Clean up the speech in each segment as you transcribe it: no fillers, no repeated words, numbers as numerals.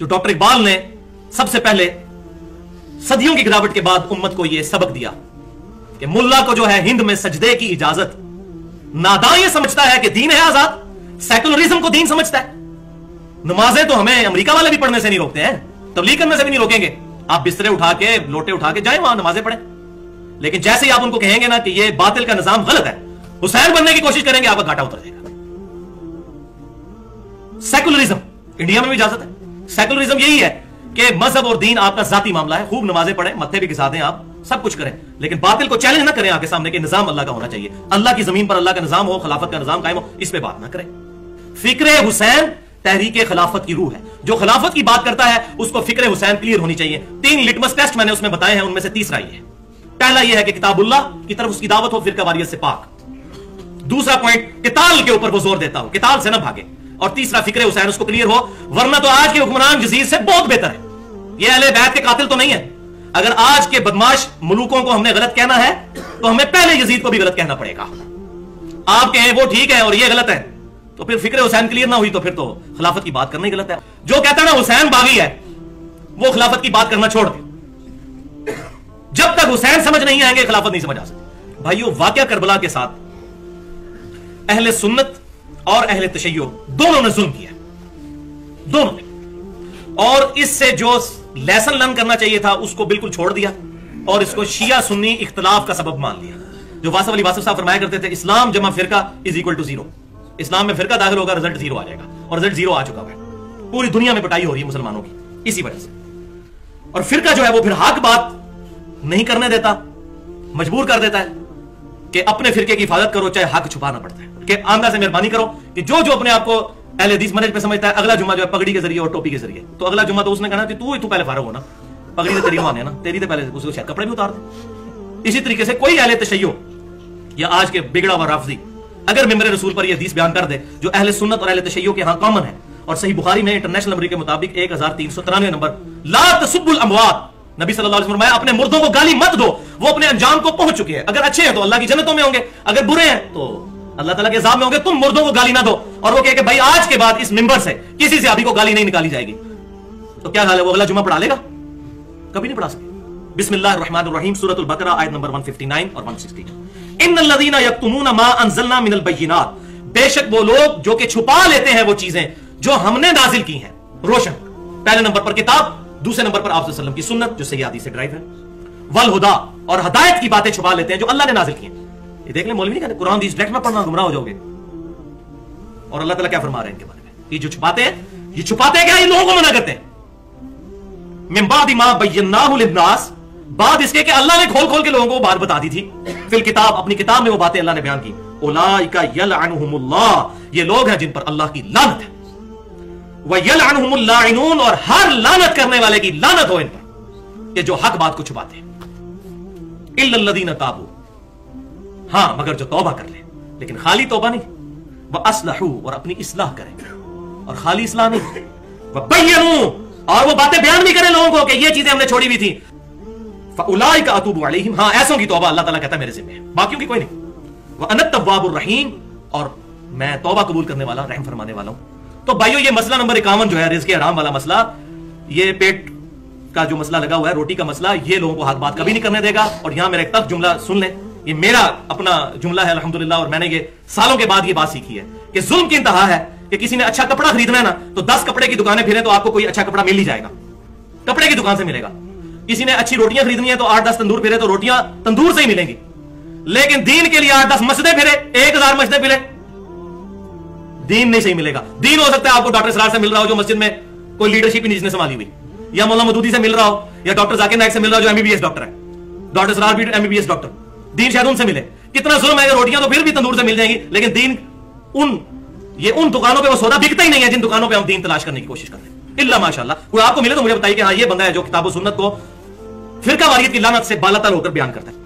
तो डॉक्टर इकबाल ने सबसे पहले सदियों की गिरावट के बाद उम्मत को यह सबक दिया कि मुल्ला को जो है हिंद में सजदे की इजाजत, नादां ये समझता है कि दीन है आजाद, सेकुलरिज्म को दीन समझता है। नमाजें तो हमें अमेरिका वाले भी पढ़ने से नहीं रोकते हैं, तबलीग करने से भी नहीं रोकेंगे। आप बिस्तरे उठा के, लोटे उठा के जाए वहां नमाजें पढ़ें। लेकिन जैसे ही आप उनको कहेंगे ना कि ये बातिल का निजाम गलत है, हुसैन बनने की कोशिश करेंगे, आपका घाटा उतर जाएगा। सेकुलरिज्म इंडिया में भी इजाजत है। सेकुलरिज्म यही है कि मजहब और दीन आपका जाती मामला है, खूब नमाजें पढ़ें, मत्थे भी घिसा दें, आप सब कुछ करें, लेकिन बातिल को चैलेंज ना करें आके सामने के निजाम अल्लाह का होना चाहिए। अल्लाह की जमीन पर अल्लाह का निजाम हो, खिलाफत का निजाम कायम हो, इस पे बात ना करें। फिक्रे हुसैन तहरीक खिलाफत की रूह है। जो खिलाफत की बात करता है उसको फिक्रे हुसैन क्लियर होनी चाहिए। 3 लिटमस टेस्ट मैंने उसमें बताए हैं, उनमें से तीसरा ये है। पहला यह है कि किताबुल्लाह की तरफ उसकी दावत हो, फिरका वारियत से पाक। दूसरा पॉइंट, किताल के ऊपर वो जोर देता हो, किताल से ना भागे। और तीसरा, फिक्रे हुसैन उसको क्लियर हो, वरना तो आज के हुक्मरान जजीर से बहुत बेहतर है। ये अहले बैत के कातिल तो नहीं है। अगर आज के बदमाश मुल्कों को हमने गलत कहना है तो हमें पहले यजीद को भी गलत कहना पड़ेगा। आप कहें वो ठीक है और ये गलत है, तो फिर फिक्रे हुसैन क्लियर ना हुई तो फिर तो खिलाफत की बात करना ही गलत है। जो कहता है ना हुसैन बागी है, वो खिलाफत की बात करना छोड़ दे। जब तक हुसैन समझ नहीं आएंगे खिलाफत नहीं समझ आ सकती। भाइयों, वाकया करबला के साथ अहले सुन्नत और अहले तशय्यो दोनों ने जुल्म किया, दोनों ने। और इससे जो लेसन लर्न करना चाहिए था उसको बिल्कुल छोड़ दिया और इसको शिया सुन्नी इख्तिलाफ का सबब मान लिया। जो वासिफ अली वासिफ साहब फरमाया करते थे, इस्लाम जमा फिरका इज इक्वल टू 0। इस्लाम में फिरका दाखिल होगा, रिजल्ट 0 आ जाएगा, और रिजल्ट 0 आ चुका है। पूरी दुनिया में पिटाई हो रही है मुसलमानों की इसी वजह से। और फिरका जो है वो फिर हक बात नहीं करने देता, मजबूर कर देता है कि अपने फिरके की हिफाजत करो चाहे हक छुपाना पड़ता है, कि आमदा से मेहरबानी करो कि जो जो अपने आप को अहले हदीस मनहज पे समझता है, अगला जुम्मा जो है पगड़ी के जरिए और टोपी के जरिए, तो अगला जुम्मा तो उसने कहा कि तू पहले फारग हो ना, पगड़ी से तेरी माने ना, तेरी तो पहले उसको शायद कपड़े भी उतार दे। इसी तरीके से कोई अहले तशय्यो या आज के बिगड़ा हुआ राफजी अगर मिंबर रसूल पर यह हदीस बयान कर दे जो अहले सुन्नत और अहले तशय्यो के यहां कॉमन है, और सही बुखारी में इंटरनेशनल नंबर के मुताबिक 1393 नंबर, ला तसुब्बुल अमवात, नबी सल्लल्लाहु अलैहि वसल्लम फरमाया अपने मुर्दों को गाली मत दो, वो अपने अंजाम को पहुंच चुके हैं। अगर अच्छे हैं तो अल्लाह की जन्नतों में होंगे, अगर बुरे हैं तो अल्लाह ताला के अज़ाब में होंगे। तुम मुर्दों को गाली ना दो। और वो कहे कि भाई आज के बाद इस मिंबर से किसी से अभी को गाली नहीं निकाली जाएगी, तो क्या हाल है, वो अगला जुम्मा पढ़ा लेगा? कभी नहीं पढ़ा सके। बिस्मिल्लाहिर्रहमानिर्रहीम, सूरतुल बकरा आयत नंबर 159 और 160। इन्नल्लज़ीना यक्तुमूना मा अंज़लना मिनल बय्यिनात, बेशक वो लोग जो कि छुपा लेते हैं वो चीजें जो हमने नाजिल की हैं रोशन। पहले नंबर पर किताब, दूसरे नंबर पर आप सल्लल्लाहु अलैहि वसल्लम की सुन्नत जो सही हदीस से ड्राइव है। वल हुदा, और हदायत की बातें छुपा लेते हैं जो अल्लाह ने नाजिल की हैं। ये देख ले, मौलवी नहीं कहते कुरान हदीस डायरेक्ट में पढ़ना गुमराह हो जाओगे। और अल्लाह ताला क्या फरमा रहे हैं इनके बारे में, ये जो छुपाते हैं, ये छुपाते हैं क्या, ये लोगों को मना करते हैं। मिन बादि मा बय्यनाहु लिन्नास, बाद इसके कि अल्लाह ने खोल खोल के लोगों को बात बता दी थी। फिल किताब, अपनी किताब में वो बातें अल्लाह ने बयान की। उलाइका यलअनुहुमुल्लाह, ये लोग हैं जिन पर अल्लाह की लानत है। व यलअनुहुमुल लाइनून, और हर लानत करने वाले की लानत हो इन पर, ये जो हक बात को छुपाते हैं। इल्लल्लज़ीना ताबू, हां मगर जो तौबा कर ले, लेकिन खाली तौबा नहीं, वह असलहू, और अपनी इस्लाह करें, और खाली इस्लाह नहीं, वह बय्यनू, और वो बातें बयान भी करें लोगों को कि ये चीजें हमने छोड़ी हुई थी। फउलाइका अतूबु अलैहिम, हां ऐसों की तौबा अल्लाह ताला कहता है मेरे ज़िम्मे है, बाकियों की कोई नहीं। वह अनत तव्वाबुर रहीम, और मैं तौबा कबूल करने वाला, रहम फरमाने वाला हूं। तो भाइयों, ये मसला नंबर 51 जो है रिज़्क़ हराम वाला मसला, ये पेट का जो मसला लगा हुआ है, रोटी का मसला, ये लोगों को हक बात कभी नहीं करने देगा। और यहां मेरा एक तक जुमला सुन लें, ये मेरा अपना जुमला है अल्हम्दुलिल्लाह, और मैंने ये सालों के बाद ये बात सीखी है कि जुल्म की इंतहा है कि किसी ने अच्छा कपड़ा खरीदना है ना, तो 10 कपड़े की दुकानें फिरे तो आपको कोई अच्छा कपड़ा मिल ही जाएगा, कपड़े की दुकान से मिलेगा। किसी ने अच्छी रोटियां खरीदनी है तो 8-10 तंदूर फिरे तो रोटियां तंदूर से ही मिलेंगी। लेकिन दीन के लिए 8-10 मस्जिदें फिरे, 1000 मस्जिदें फिरे, दीन नहीं सही मिलेगा। दीन हो सकता है आपको डॉक्टर सरार से मिल रहा हो जो मस्जिद में कोई लीडरशिप ही नहीं जिसने संभाली हुई, या मौलाना मदूदी से मिल रहा हो, या डॉक्टर जाकिर नाइक से मिल रहा हो जो एमबीबीएस डॉक्टर है, डॉक्टर सरार भी एमबीबीएस डॉक्टर, दीन शायद उनसे मिले। कितना जुल्म है, रोटियां तो फिर भी तंदूर से मिल जाएंगी, लेकिन दीन उन दुकानों पे वो सौदा बिकता ही नहीं है जिन दुकानों पे हम दीन तलाश करने की कोशिश करते हैं। इल्ला माशाअल्लाह, कोई आपको मिले तो मुझे बताइए कि हाँ ये बंदा है जो किताब सुन्नत को फिरका वारियत की लानत से बालातर होकर बयान करता है।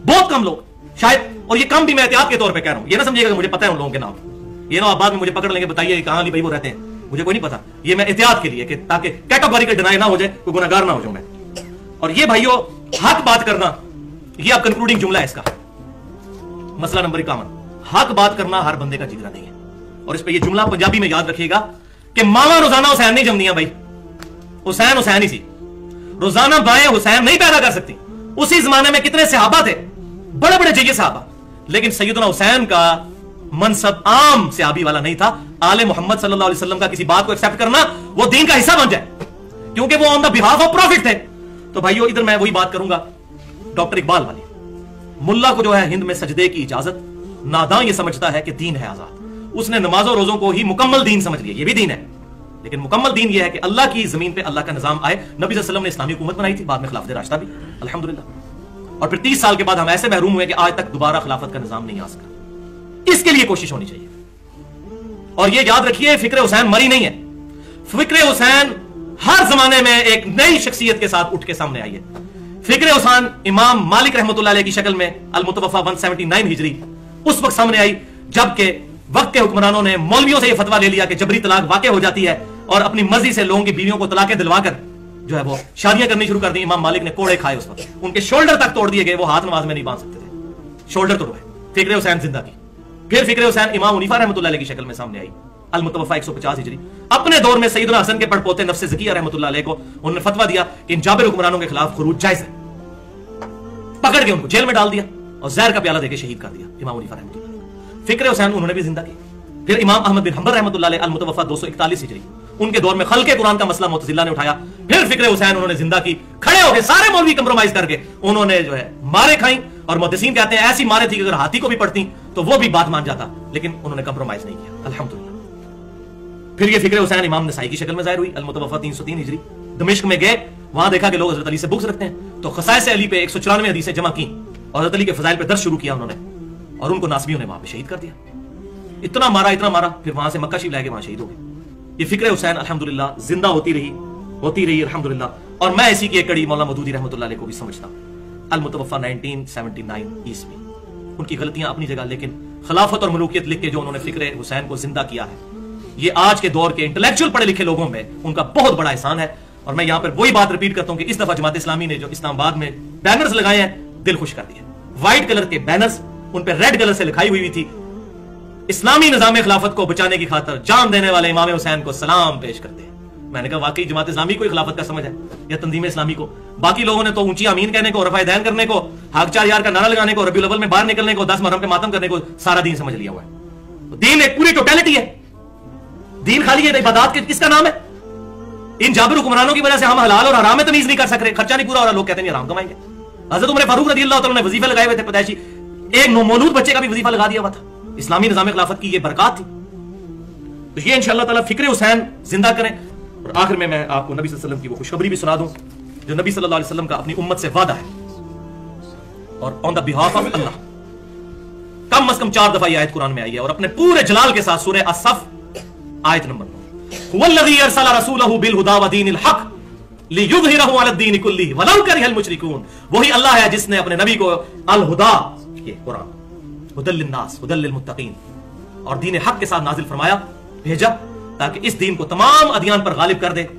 बहुत कम लोग शायद, और ये कम भी मैं एहतियात के तौर पे कह रहा हूं, ये ना समझिएगा कि मुझे पता है उन लोगों के नाम, ये ना आप बाद में मुझे पकड़ लेंगे, बताइए कहां अली भाई वो रहते हैं, मुझे कोई नहीं पता। ये मैं एहतियात के लिए कि ताकि कैटेगोरिकल डिनाई ना हो जाए, कोई गुनाहगार ना हो जाऊं मैं। और ये भाइयों, हक बात करना, ये अब कंक्लूडिंग जुमला है इसका, मसला नंबर 51, हक बात करना हर बंदे का जिगरा नहीं है। और इस पे ये जुमला पंजाबी में याद रखिएगा कि मावा रोजाना हुसैन नहीं जमदियां भाई, हुसैन हुसैन ही थी, रोजाना बाएं हुसैन नहीं पैदा कर सकती। उसी जमाने में कितने सहाबा थे, बड़े बड़े जय्य सहाबा, लेकिन सैयदना हुसैन का मनसब आम सहाबी वाला नहीं था। आले मोहम्मद सल्लल्लाहु अलैहि वसल्लम का किसी बात को एक्सेप्ट करना वो दीन का हिस्सा बन जाए, क्योंकि वो on the behalf of profit थे। तो भाइयों, इधर मैं वही बात करूंगा डॉक्टर इकबाल वाली, मुल्ला को जो है हिंद में सजदे की इजाजत, नादां ये समझता है कि दीन है आजाद। उसने नमाजों रोजों को ही मुकम्मल दीन समझ लिया, ये भी दीन है, लेकिन मुकम्मल दीन ये है कि अल्लाह की जमीन पे अल्लाह का निजाम आए। नबी सल्लल्लाहु अलैहि वसल्लम ने इस्लामी हुकूमत बनाई थी, बाद में खिलाफत राशिदा भी अल्हम्दुलिल्लाह, और फिर 30 साल के बाद हम ऐसे महरूम हुए कि आज तक दोबारा खिलाफत का निजाम नहीं आ सका। इसके लिए कोशिश होनी चाहिए। और ये याद रखिए, फिक्र हुसैन मरी नहीं है। फिक्र हुसैन हर जमाने में एक नई शख्सियत के साथ उठ के सामने आई है। फिक्र हुसैन इमाम मालिक रहमतुल्लाह अलैह की शक्ल में अल-मुतवफ़ा 179 हिजरी उस वक्त सामने आई जबकि वक्त के हुक्मरानों ने मौलवियों से यह फतवा ले लिया कि जबरी तलाक वाक़ हो जाती है और अपनी मर्जी से लोगों की बीवियों को तलाकें दिलवाकर जो है वो शादियां करनी शुरू कर दी। इमाम मालिक ने कोड़े खाए उस वक्त, उनके शोल्डर तक तोड़ दिए गए, वो हाथ नमाज में नहीं बांध सकते थे, शोल्डर तोड़वाए। फिक्र हुसैन जिंदा की। फिर फिक्र हुसैन इमाम हनीफा रहमतुल्लाह अलैह की शक्ल में सामने आई, अल-मुतवफ़ा 150 हिजरी। अपने दौर में सैयदना हसन के पड़पोते नफ्स ज़किया रहमतुल्लाह अलैह को उन्होंने फतवा दिया कि इन जाबिर हुक्मरानों के खिलाफ खुरूज जायज है। पकड़ के उनको जेल में डाल दिया और जहर का प्याला देकर शहीद कर दिया इमाम हनीफा रहमतुल्लाह। फिक्र हुसैन उन्होंने भी जिंदा की। फिर इमाम अहमद बिन हंबल रहमतुल्लाह अलैह अल-मुतवफ़ा 241 हिजरी, उनके दौर में खल्क़े कुरान का मसला मुतज़िला ने उठाया। फिर फिक्र हुसैन उन्होंने जिंदा की, खड़े हो गए सारे मौलवी कंप्रोमाइज करके, उन्होंने जो है मारे खाई। और मुहद्दिसीन कहते हैं ऐसी मारे थी कि अगर हाथी को भी पड़ती तो वो भी बात मान जाता, लेकिन उन्होंने कंप्रोमाइज नहीं किया अल्हम्दुलिल्लाह। फिर ये फिक्र हुसैन इमाम नसाई की शक्ल में ज़ाहिर हुई, अल-मुतवफ़ा 303 हिजरी। दमिश्क में गए, वहां देखा कि लोग हज़रत अली से बुग़्ज़ रखते हैं, तो खसाइस अली पे 194 हदीसें जमा की और हज़रत अली के फज़ाइल पे दर्ज शुरू किया उन्होंने, और उनको नासबियों ने वहां पे शहीद कर दिया। इतना मारा, फिर वहां से मक्का शरीफ लाके वहां शहीद हो गए। ये फिक्र हुसैन अल्हम्दुलिल्लाह जिंदा होती रही अल्हम्दुलिल्लाह। और मैं इसी की एक कड़ी मौलाना मदूदी रहमतुल्लाह अलैह को भी समझता हूं। अल-मुतवफ़ा 1979 ईस्वी, उनकी गलतियां अपनी जगह, लेकिन खिलाफत और मलूकियत लिख के जो उन्होंने फिक्र हुसैन को जिंदा किया है, ये आज के दौर के इंटेलेक्चुअल पढ़े लिखे लोगों में उनका बहुत बड़ा एहसान है। और मैं यहां पर वही बात रिपीट करता हूं कि इस दफा जमात इस्लामी ने जो इस्लामाबाद में बैनर्स लगाए हैं, दिल खुश कर दिया। व्हाइट कलर के बैनर्स, उन पर रेड कलर से लिखाई हुई थी, इस्लामी निजाम खिलाफत को बचाने की खातिर जान देने वाले इमाम हुसैन को सलाम पेश करते हैं। मैंने कहा वाकई जमात इस्लामी को खिलाफत का समझ है या तंजीम इस्लामी को? बाकी लोगों ने तो ऊंची आमीन कहने को, रफ़ा दैन करने को, हाक 4 यार का नारा लगाने को, रबीउल अव्वल में बाहर निकलने को, 10 मुहर्रम पे मातम करने को सारा दीन समझ लिया हुआ है। तो दीन एक पूरी टोटलिटी है। दीन खाली है इबादत के किसका नाम है? इन जाबिर हुक्मरानों की वजह से हम हलाल और हराम में तमीज नहीं कर सक रहे, खर्चा नहीं पूरा हो रहा, लोग कहते हैं हराम कमाएंगे। हज़रत उमर फारूक रज़ियल्लाहु तआला ने वजीफे लगाए हुए थे, पैदाइशी एक मौलूद बच्चे का भी वजीफा लगा दिया हुआ था। इस्लामी निजाम खिलाफत की ये बरकत थी। तो ये इंशाअल्लाह ताला फिक्र हुसैन जिंदा करें। और आखिर में मैं आपको नबी सल्लल्लाहु अलैहि वसल्लम की वो खुशखबरी भी सुना दूं जो नबी सल्लल्लाहु अलैहि वसल्लम का अपनी उम्मत से वादा है, और ऑन द बिहाफ ऑफ अल्लाह कम से कम 4 दफा ये आयत कुरान में आई है, और अपने पूरे जलाल के साथ सूरह अस-सफ आयत नंबर 9, हुवल्लज़ी अरसला रसूलहु बिल हुदा व दीनिल हक लियुज़हिरहु अला दीन कुल्लिही वलौ करिहल मुशरिकून। वही अल्लाह है जिसने अपने नबी को अल हुदा, ये कुरान, हुदल लिन्नास हुदल लिलमुत्तकीन, और दीन हक के साथ नाजिल फरमाया, भेजा, ताकि इस दीन को तमाम अदियान पर गालिब कर दे,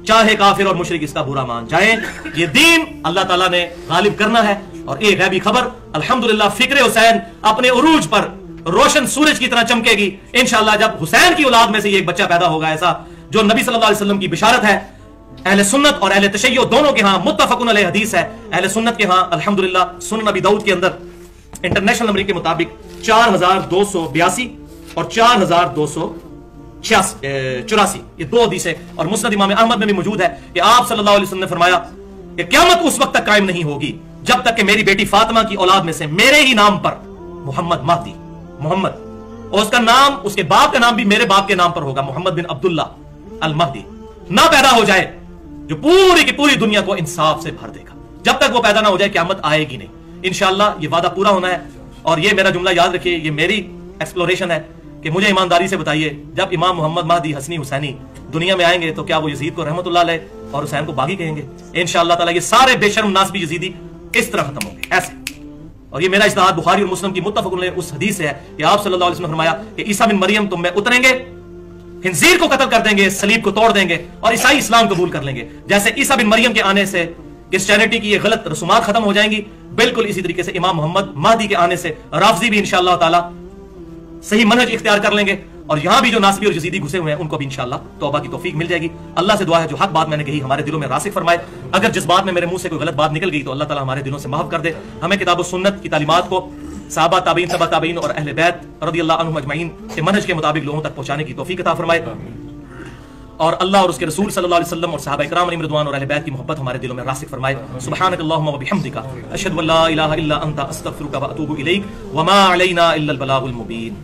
चाहे काफिर और मुशरिक इसका बुरा मान जाए। ये दीन अल्लाह ताला ने गालिब करना है। और एक गैबी खबर, अल्हम्दुलिल्लाह फिक्र हुसैन अपने उरूज पर रोशन सूरज की तरह चमकेगी इंशाअल्लाह, जब हुसैन की औलाद में से एक बच्चा पैदा होगा, ऐसा जो नबी सल्लल्लाहु अलैहि वसल्लम की बिशारत है। अहले सुन्नत और अहले तशय्युअ दोनों के यहां मुत्तफकुन अलैह हदीस है। अहले सुन्नत के यहां अल्हम्दुलिल्लाह सुनन नबी दाऊद के अंदर इंटरनेशनल नंबर के मुताबिक 4282 और 4284 ये 2 हदीस है। और मुस्नद इमाम अहमद में भी मौजूद है कि आप सल्लल्लाहु अलैहि वसल्लम ने फरमाया कि क़यामत उस वक्त तक कायम नहीं होगी जब तक कि मेरी बेटी फातिमा की औलाद में से मेरे ही नाम पर मोहम्मद महदी, मोहम्मद, और उसका नाम, उसके बाप का नाम भी मेरे बाप के नाम पर होगा, मोहम्मद बिन अब्दुल्ला अल महदी, ना पैदा हो जाए, जो पूरी की पूरी दुनिया को इंसाफ से भर देगा। जब तक वो पैदा ना हो जाए क़यामत आएगी नहीं। इंशाअल्लाह ये वादा पूरा होना है। और ये मेरा जुमला याद रखिए, ये मेरी एक्सप्लोरेशन है कि मुझे ईमानदारी से बताइए, जब इमाम मोहम्मद महदी हसनी हुसैनी दुनिया में आएंगे तो क्या वो यजीद को रहमतुल्लाह अलैह और हुसैन को बागी कहेंगे? इंशाअल्लाह ताला ये सारे बेशर्म नासबी यजीदी इस तरह खत्म होंगे, ऐसे। और ये मेरा इज्तिहाद बुखारी और मुस्लिम की मुत्तफक़ुन अलैह उस हदीस से है कि आप सल्लल्लाहु अलैहि वसल्लम ने फरमाया कि ईसा बिन मरियम तुम में उतरेंगे, खिंजीर को कत्ल कर देंगे, सलीब को तोड़ देंगे और ईसाई इस्लाम कबूल कर लेंगे। जैसे ईसा बिन मरियम के आने से क्रिश्चियनिटी की ये गलत रसूमात खत्म हो जाएंगी, बिल्कुल इसी तरीके से इमाम मोहम्मद महदी के आने से राफजी भी इंशाअल्लाह ताला सही मनहज इख्तियार कर लेंगे اور یہاں بھی جو ناسبی اور یزیدی گھسے ہوئے ہیں ان کو بھی انشاءاللہ توبہ کی توفیق مل جائے گی. اللہ سے دعا ہے جو حق بات میں نے کہی ہمارے دلوں میں راسخ فرمائے. اگر جس بات میں میرے منہ سے کوئی غلط بات نکل گئی تو اللہ تعالیٰ ہمارے دلوں سے معاف کر دے. ہمیں کتاب و سنت کی تعلیمات کو صحابہ تابعین تبع تابعین اور اہل بیت رضی اللہ عنہم اجمعین کے منہج کے مطابق لوگوں تک پہنچانے کی توفیق عطا فرمائے. اور اللہ اور اس کے رسول صلی اللہ علیہ وسلم اور صحابہ کرام علیہم رضوان اور اہل بیت کی محبت ہمارے دلوں میں راسخ فرمائے. سبحانک اللہم و بحمدک اشہد ان لا الہ الا انت استغفرک و اتوب الیک وما علینا الا البلاغ المبین.